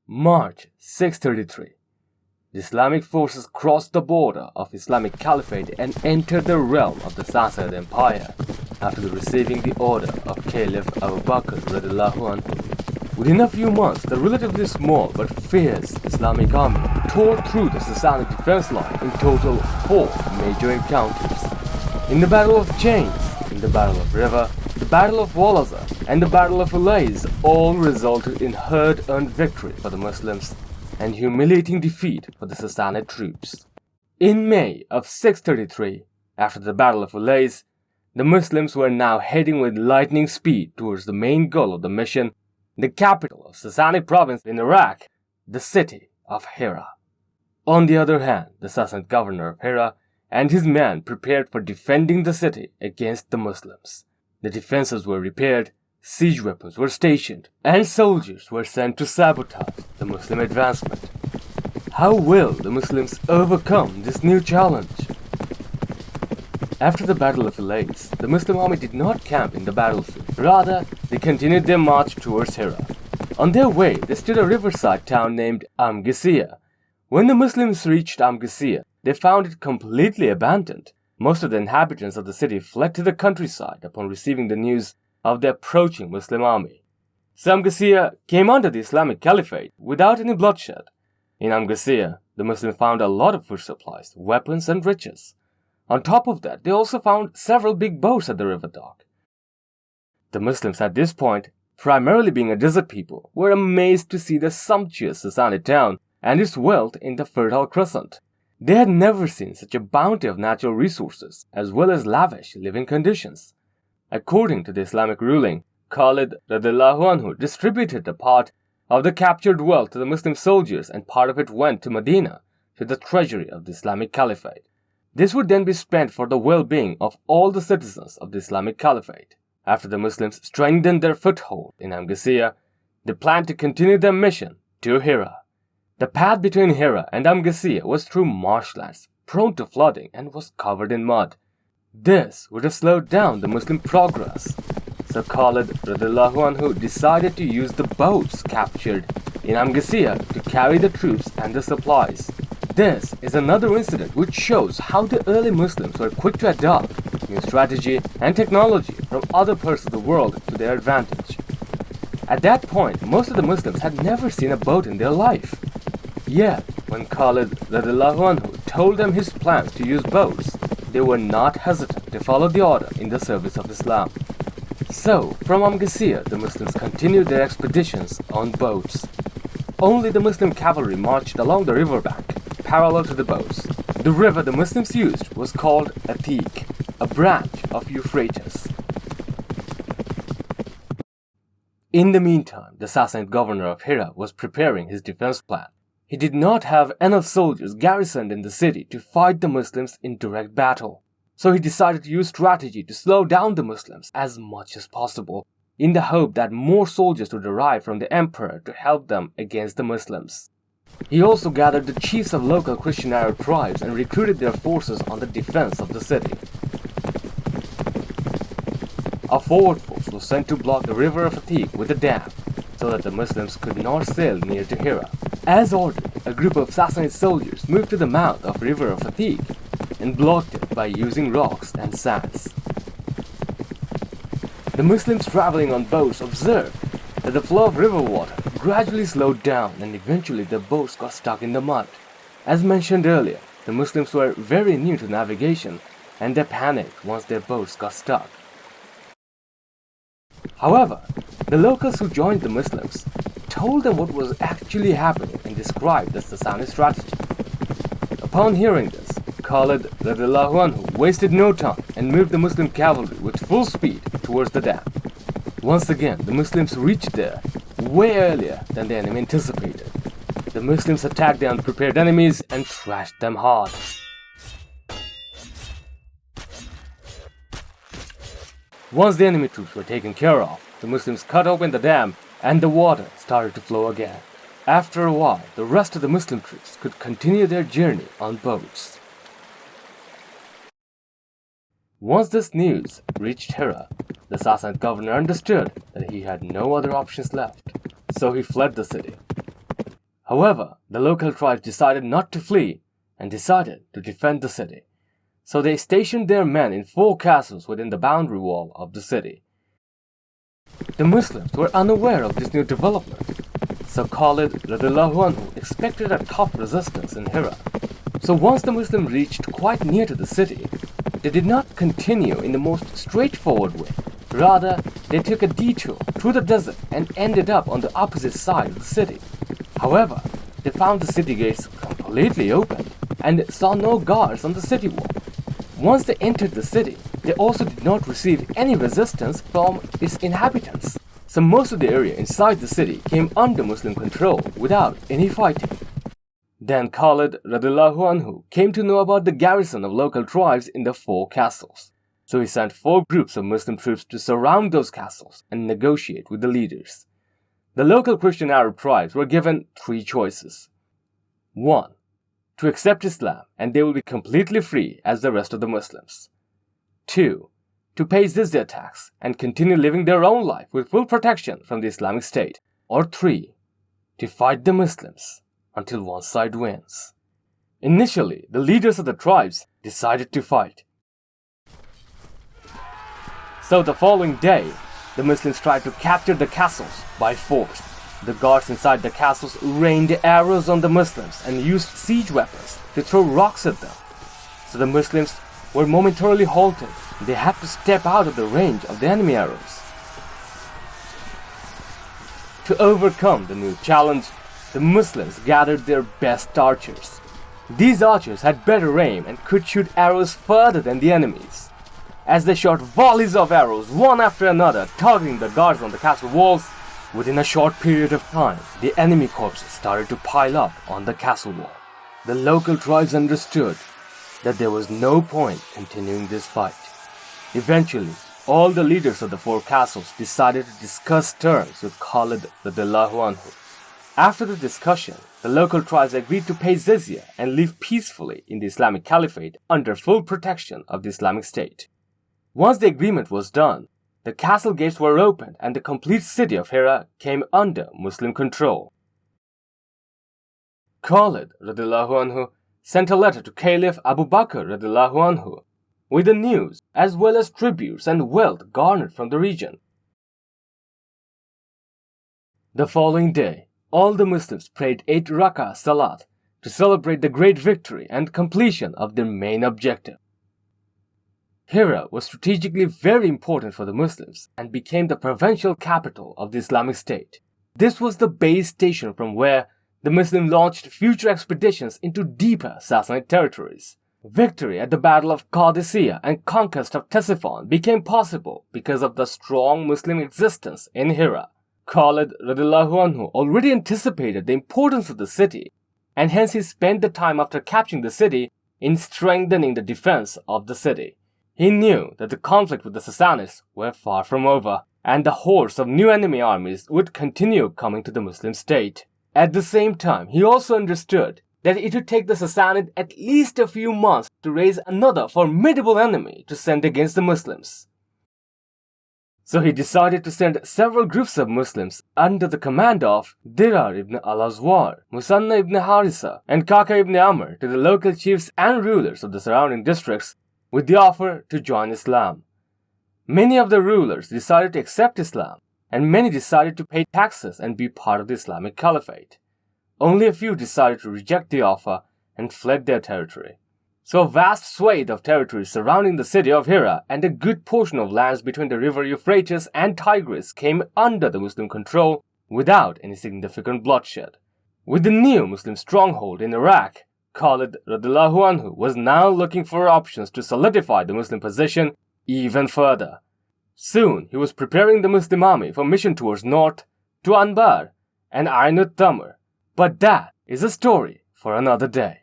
March 633. The Islamic forces crossed the border of Islamic Caliphate and entered the realm of the Sassanid Empire after receiving the order of Caliph Abu Bakr radiallahu anhu. Within a few months, the relatively small but fierce Islamic army tore through the Sassanid defense line in total 4 major encounters. In the Battle of Chains, in the Battle of River, the Battle of Walaza, and the Battle of Alais all resulted in hard-earned victory for the Muslims and humiliating defeat for the Sassanid troops. In May of 633, after the Battle of Alais, the Muslims were now heading with lightning speed towards the main goal of the mission, the capital of Sassanid province in Iraq, the city of Hira. On the other hand, the Sassanid governor of Hira and his men prepared for defending the city against the Muslims. The defenses were repaired, siege weapons were stationed, and soldiers were sent to sabotage the Muslim advancement. How will the Muslims overcome this new challenge? After the Battle of Alais, the Muslim army did not camp in the battlefield. Rather, they continued their march towards Hira. On their way, they stood a riverside town named Amgasiya. When the Muslims reached Amgasiya, they found it completely abandoned. Most of the inhabitants of the city fled to the countryside upon receiving the news of the approaching Muslim army. So Amgasiya came under the Islamic Caliphate without any bloodshed. In Amgasiya, the Muslims found a lot of food supplies, weapons, and riches. On top of that, they also found several big boats at the river dock. The Muslims at this point, primarily being a desert people, were amazed to see the sumptuous Sassanid town and its wealth in the Fertile Crescent. They had never seen such a bounty of natural resources, as well as lavish living conditions. According to the Islamic ruling, Khalid radiallahu anhu distributed a part of the captured wealth to the Muslim soldiers, and part of it went to Medina, to the treasury of the Islamic Caliphate. This would then be spent for the well-being of all the citizens of the Islamic Caliphate. After the Muslims strengthened their foothold in Amgasiya, they planned to continue their mission to Hira. The path between Hira and Amgasiya was through marshlands, prone to flooding, and was covered in mud. This would have slowed down the Muslim progress. So Khalid radiallahu anhu decided to use the boats captured in Amgasiya to carry the troops and the supplies. This is another incident which shows how the early Muslims were quick to adopt new strategy and technology from other parts of the world to their advantage. At that point, most of the Muslims had never seen a boat in their life. Yet, when Khalid radiallahu anhu told them his plans to use boats, they were not hesitant to follow the order in the service of Islam. So, from Amgasiya, the Muslims continued their expeditions on boats. Only the Muslim cavalry marched along the riverbank, parallel to the boats. The river the Muslims used was called ЛИКЕ, a branch of Euphrates. In the meantime, the Sassanid governor of Hira was preparing his defense plan. He did not have enough soldiers garrisoned in the city to fight the Muslims in direct battle. So he decided to use strategy to slow down the Muslims as much as possible, in the hope that more soldiers would arrive from the emperor to help them against the Muslims. He also gathered the chiefs of local Christian Arab tribes and recruited their forces on the defense of the city. A forward force was sent to block the river of ЛИКЕ with a dam, so that the Muslims could not sail near to Hira. As ordered, a group of Sassanid soldiers moved to the mouth of the river of ЛИКЕ and blocked it by using rocks and sands. The Muslims traveling on boats observed that the flow of river water gradually slowed down, and eventually the boats got stuck in the mud. As mentioned earlier, the Muslims were very new to navigation, and they panicked once their boats got stuck. However, the locals who joined the Muslims told them what was actually happening and described the Sassanid strategy. Upon hearing this, Khalid radiallahu anhu wasted no time and moved the Muslim cavalry with full speed towards the dam. Once again, the Muslims reached there way earlier than the enemy anticipated. The Muslims attacked the unprepared enemies and trashed them hard. Once the enemy troops were taken care of, the Muslims cut open the dam and the water started to flow again. After a while, the rest of the Muslim troops could continue their journey on boats. Once this news reached Hira, the Sassanid governor understood that he had no other options left, so he fled the city. However, the local tribes decided not to flee and decided to defend the city. So they stationed their men in 4 castles within the boundary wall of the city. The Muslims were unaware of this new development, so Khalid radiallahu anhu expected a tough resistance in Hira. So once the Muslims reached quite near to the city, they did not continue in the most straightforward way. Rather, they took a detour through the desert and ended up on the opposite side of the city. However, they found the city gates completely open and saw no guards on the city wall. Once they entered the city, they also did not receive any resistance from its inhabitants. So most of the area inside the city came under Muslim control without any fighting. Then Khalid radiallahu anhu came to know about the garrison of local tribes in the 4 castles. So he sent 4 groups of Muslim troops to surround those castles and negotiate with the leaders. The local Christian Arab tribes were given 3 choices. 1. To accept Islam and they will be completely free as the rest of the Muslims. 2. To pay jizya tax and continue living their own life with full protection from the Islamic State. Or 3. To fight the Muslims until one side wins. Initially, the leaders of the tribes decided to fight. So the following day, the Muslims tried to capture the castles by force. The guards inside the castles rained arrows on the Muslims and used siege weapons to throw rocks at them. So the Muslims were momentarily halted. They had to step out of the range of the enemy arrows. To overcome the new challenge, the Muslims gathered their best archers. These archers had better aim and could shoot arrows further than the enemies. As they shot volleys of arrows one after another, targeting the guards on the castle walls, within a short period of time, the enemy corpses started to pile up on the castle wall. The local tribes understood that there was no point continuing this fight. Eventually, all the leaders of the 4 castles decided to discuss terms with Khalid radiallahu anhu. After the discussion, the local tribes agreed to pay jizya and live peacefully in the Islamic Caliphate under full protection of the Islamic State. Once the agreement was done, the castle gates were opened and the complete city of Hira came under Muslim control. Khalid radiallahu anhu sent a letter to Caliph Abu Bakr radiallahu anhu with the news as well as tributes and wealth garnered from the region. The following day, all the Muslims prayed 8 rak'ah salat to celebrate the great victory and completion of their main objective. Hira was strategically very important for the Muslims and became the provincial capital of the Islamic State. This was the base station from where the Muslims launched future expeditions into deeper Sassanid territories. Victory at the Battle of Qadisiyah and conquest of Ctesiphon became possible because of the strong Muslim existence in Hira. Khalid radiallahu anhu already anticipated the importance of the city, and hence he spent the time after capturing the city in strengthening the defense of the city. He knew that the conflict with the Sassanids were far from over, and the hordes of new enemy armies would continue coming to the Muslim state. At the same time, he also understood that it would take the Sassanids at least a few months to raise another formidable enemy to send against the Muslims. So he decided to send several groups of Muslims under the command of Dirar ibn al-Azwar, Musanna ibn Harisa, and Kaka ibn Amr to the local chiefs and rulers of the surrounding districts with the offer to join Islam. Many of the rulers decided to accept Islam, and many decided to pay taxes and be part of the Islamic Caliphate. Only a few decided to reject the offer and fled their territory. So a vast swathe of territory surrounding the city of Hira and a good portion of lands between the river Euphrates and Tigris came under the Muslim control without any significant bloodshed. With the new Muslim stronghold in Iraq, Khalid radiallahu anhu was now looking for options to solidify the Muslim position even further. Soon he was preparing the Muslim army for mission towards north to Anbar and Ainut Tamr. But that is a story for another day.